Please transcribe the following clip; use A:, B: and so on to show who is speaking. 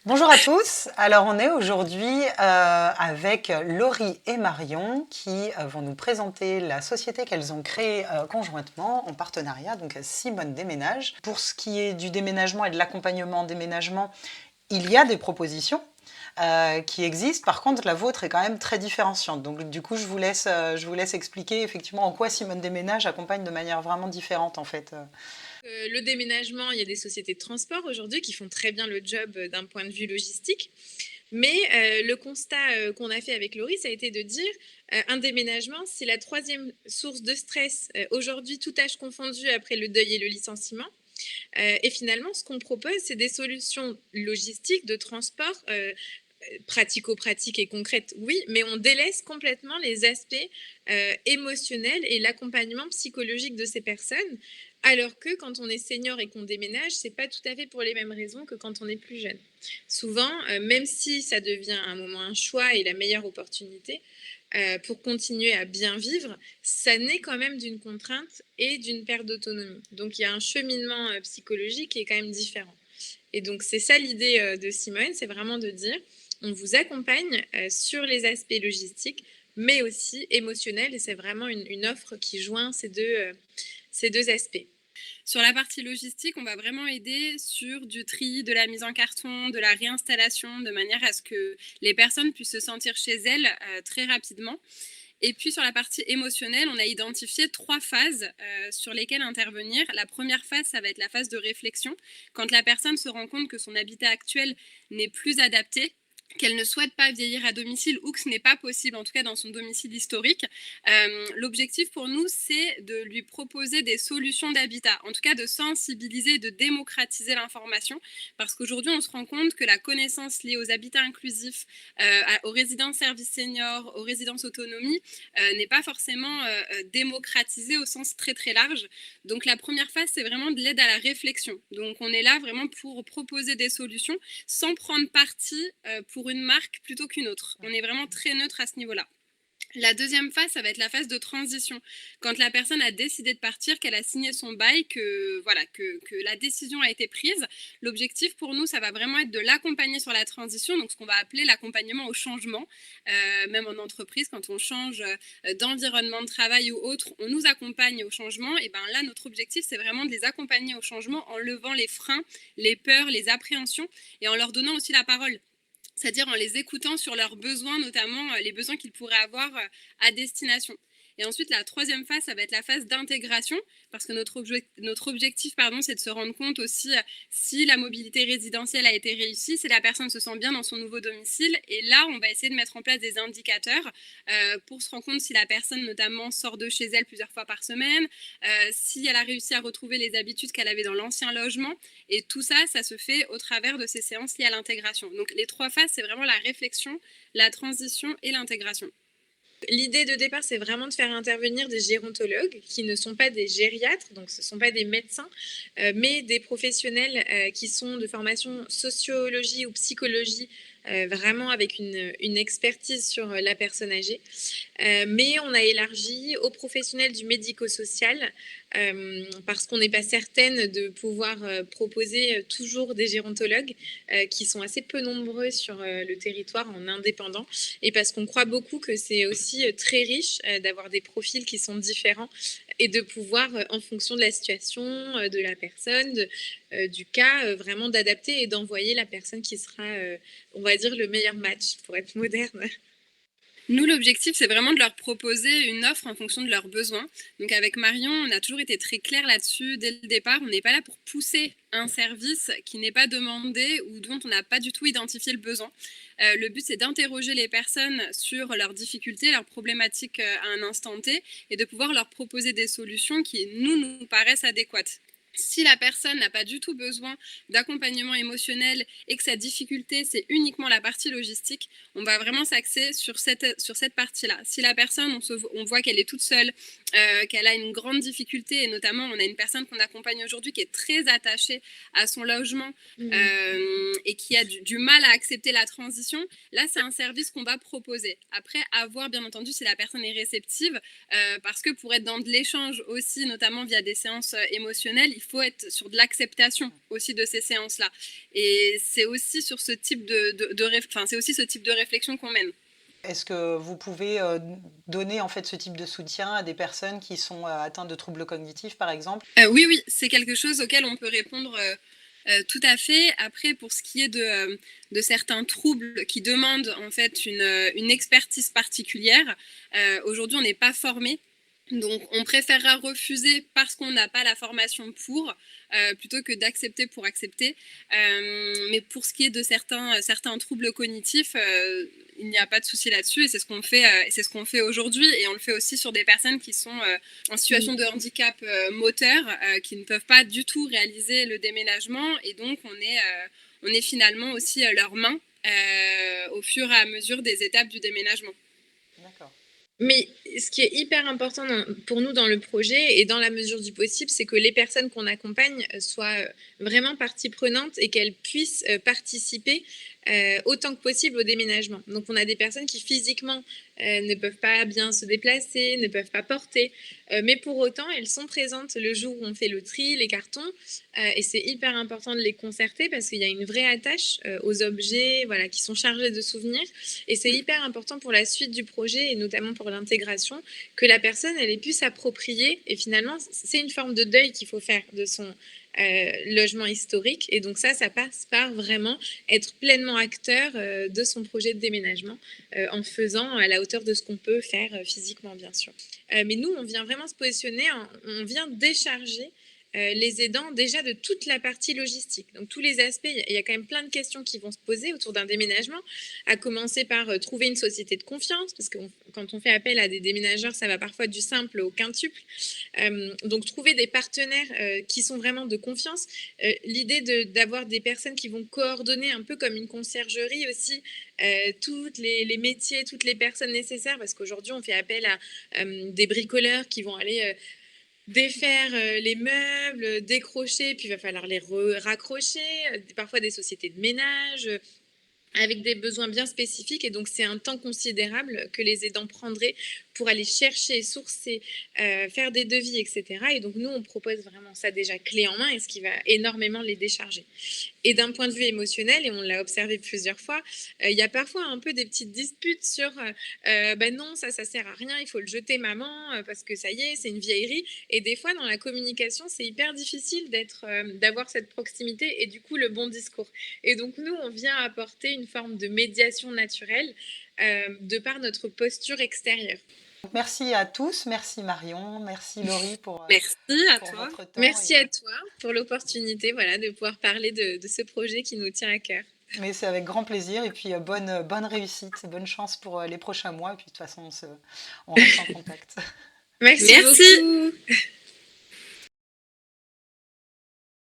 A: Bonjour à tous. Alors on est aujourd'hui avec Laurie et Marion qui vont nous présenter la société qu'elles ont créée conjointement en partenariat, donc Simone Déménage. Pour ce qui est du déménagement et de l'accompagnement en déménagement, il y a des propositions qui existent. Par contre, la vôtre est quand même très différenciante. Donc du coup, je vous laisse expliquer effectivement en quoi Simone Déménage accompagne de manière vraiment différente en fait.
B: Le déménagement, il y a des sociétés de transport aujourd'hui qui font très bien le job d'un point de vue logistique. Mais le constat qu'on a fait avec Laurie, ça a été de dire un déménagement, c'est la troisième source de stress aujourd'hui, tout âge confondu après le deuil et le licenciement. Et finalement, ce qu'on propose, c'est des solutions logistiques de transport pratico-pratiques et concrètes, oui, mais on délaisse complètement les aspects émotionnels et l'accompagnement psychologique de ces personnes. Alors que quand on est senior et qu'on déménage, c'est pas tout à fait pour les mêmes raisons que quand on est plus jeune. Souvent, même si ça devient un moment un choix et la meilleure opportunité pour continuer à bien vivre, ça naît quand même d'une contrainte et d'une perte d'autonomie. Donc il y a un cheminement psychologique qui est quand même différent. Et donc c'est ça l'idée de Simone, c'est vraiment de dire on vous accompagne sur les aspects logistiques, mais aussi émotionnels, et c'est vraiment une offre qui joint ces deux aspects.
C: Sur la partie logistique, on va vraiment aider sur du tri, de la mise en carton, de la réinstallation, de manière à ce que les personnes puissent se sentir chez elles très rapidement. Et puis sur la partie émotionnelle, on a identifié 3 phases sur lesquelles intervenir. La première phase, ça va être la phase de réflexion, quand la personne se rend compte que son habitat actuel n'est plus adapté, qu'elle ne souhaite pas vieillir à domicile ou que ce n'est pas possible, en tout cas dans son domicile historique. L'objectif pour nous, c'est de lui proposer des solutions d'habitat, en tout cas de sensibiliser, de démocratiser l'information, parce qu'aujourd'hui, on se rend compte que la connaissance liée aux habitats inclusifs, aux résidences services seniors, aux résidences autonomie, n'est pas forcément démocratisée au sens très très large. Donc la première phase, c'est vraiment de l'aide à la réflexion. Donc on est là vraiment pour proposer des solutions sans prendre parti pour une marque plutôt qu'une autre. On est vraiment très neutre à ce niveau-là. La deuxième phase, ça va être la phase de transition. Quand la personne a décidé de partir, qu'elle a signé son bail, que la décision a été prise, l'objectif pour nous, ça va vraiment être de l'accompagner sur la transition, donc ce qu'on va appeler l'accompagnement au changement. Même en entreprise, quand on change d'environnement de travail ou autre, on nous accompagne au changement. Et ben là, notre objectif, c'est vraiment de les accompagner au changement en levant les freins, les peurs, les appréhensions et en leur donnant aussi la parole, c'est-à-dire en les écoutant sur leurs besoins, notamment les besoins qu'ils pourraient avoir à destination. Et ensuite, la troisième phase, ça va être la phase d'intégration, parce que notre objectif, c'est de se rendre compte aussi si la mobilité résidentielle a été réussie, si la personne se sent bien dans son nouveau domicile. Et là, on va essayer de mettre en place des indicateurs pour se rendre compte si la personne, notamment, sort de chez elle plusieurs fois par semaine, si elle a réussi à retrouver les habitudes qu'elle avait dans l'ancien logement. Et tout ça, ça se fait au travers de ces séances liées à l'intégration. Donc les 3 phases, c'est vraiment la réflexion, la transition et l'intégration.
B: L'idée de départ, c'est vraiment de faire intervenir des gérontologues qui ne sont pas des gériatres, donc ce ne sont pas des médecins, mais des professionnels qui sont de formation sociologie ou psychologie, vraiment avec une expertise sur la personne âgée. Mais on a élargi aux professionnels du médico-social parce qu'on n'est pas certaine de pouvoir proposer toujours des gérontologues qui sont assez peu nombreux sur le territoire en indépendant, et parce qu'on croit beaucoup que c'est aussi très riche d'avoir des profils qui sont différents et de pouvoir, en fonction de la situation, de la personne, du cas, vraiment d'adapter et d'envoyer la personne qui sera, on va dire, le meilleur match pour être moderne.
C: Nous, l'objectif, c'est vraiment de leur proposer une offre en fonction de leurs besoins. Donc avec Marion, on a toujours été très clair là-dessus dès le départ. On n'est pas là pour pousser un service qui n'est pas demandé ou dont on n'a pas du tout identifié le besoin. Le but, c'est d'interroger les personnes sur leurs difficultés, leurs problématiques à un instant T et de pouvoir leur proposer des solutions qui, nous paraissent adéquates. Si la personne n'a pas du tout besoin d'accompagnement émotionnel et que sa difficulté, c'est uniquement la partie logistique, on va vraiment s'axer sur cette partie-là. Si la personne, on voit qu'elle est toute seule, qu'elle a une grande difficulté, et notamment on a une personne qu'on accompagne aujourd'hui qui est très attachée à son logement et qui a du mal à accepter la transition. Là, c'est un service qu'on va proposer. Après, à voir bien entendu si la personne est réceptive, parce que pour être dans de l'échange aussi, notamment via des séances émotionnelles, il faut être sur de l'acceptation aussi de ces séances-là. Et c'est aussi sur ce type c'est aussi ce type de réflexion qu'on mène.
A: Est-ce que vous pouvez donner en fait ce type de soutien à des personnes qui sont atteintes de troubles cognitifs, par exemple?
C: Oui, oui, c'est quelque chose auquel on peut répondre tout à fait. Après, pour ce qui est de certains troubles qui demandent en fait une expertise particulière, aujourd'hui, on n'est pas formé. Donc, on préférera refuser parce qu'on n'a pas la formation pour, plutôt que d'accepter pour accepter. Mais pour ce qui est de certains troubles cognitifs, il n'y a pas de souci là-dessus, et c'est ce qu'on fait, aujourd'hui, et on le fait aussi sur des personnes qui sont en situation de handicap moteur, qui ne peuvent pas du tout réaliser le déménagement, et donc on est finalement aussi leurs mains au fur et à mesure des étapes du déménagement.
A: D'accord.
B: Mais ce qui est hyper important pour nous dans le projet et dans la mesure du possible, c'est que les personnes qu'on accompagne soient vraiment partie prenante et qu'elles puissent participer autant que possible au déménagement. Donc on a des personnes qui physiquement ne peuvent pas bien se déplacer, ne peuvent pas porter, mais pour autant elles sont présentes le jour où on fait le tri, les cartons, et c'est hyper important de les concerter parce qu'il y a une vraie attache aux objets, voilà, qui sont chargés de souvenirs, et c'est hyper important pour la suite du projet et notamment pour l'intégration que la personne elle ait pu s'approprier, et finalement c'est une forme de deuil qu'il faut faire de son logement historique, et donc ça passe par vraiment être pleinement acteur de son projet de déménagement en faisant à la hauteur de ce qu'on peut faire physiquement, bien sûr. Mais nous, on vient vraiment se positionner, on vient décharger les aidants déjà de toute la partie logistique. Donc tous les aspects, il y a quand même plein de questions qui vont se poser autour d'un déménagement, à commencer par trouver une société de confiance, parce que quand on fait appel à des déménageurs, ça va parfois du simple au quintuple. Donc trouver des partenaires qui sont vraiment de confiance. L'idée d'avoir des personnes qui vont coordonner un peu comme une conciergerie aussi, tous les métiers, toutes les personnes nécessaires, parce qu'aujourd'hui on fait appel à des bricoleurs qui vont aller défaire les meubles, décrocher, puis il va falloir les raccrocher, parfois des sociétés de ménage, avec des besoins bien spécifiques, et donc c'est un temps considérable que les aidants prendraient pour aller chercher, sourcer, faire des devis, etc. Et donc nous, on propose vraiment ça déjà clé en main, et ce qui va énormément les décharger. Et d'un point de vue émotionnel, et on l'a observé plusieurs fois, il y a parfois un peu des petites disputes sur ben non, ça sert à rien, il faut le jeter maman, parce que ça y est, c'est une vieillerie. Et des fois, dans la communication, c'est hyper difficile d'avoir cette proximité et du coup le bon discours. Et donc nous, on vient apporter une forme de médiation naturelle de par notre posture extérieure.
A: Merci à tous, merci Marion, merci Laurie pour votre temps.
B: Merci à toi pour l'opportunité, voilà, de pouvoir parler de ce projet qui nous tient à cœur.
A: Mais c'est avec grand plaisir, et puis bonne réussite, bonne chance pour les prochains mois, et puis de toute façon on reste en contact.
B: Merci beaucoup.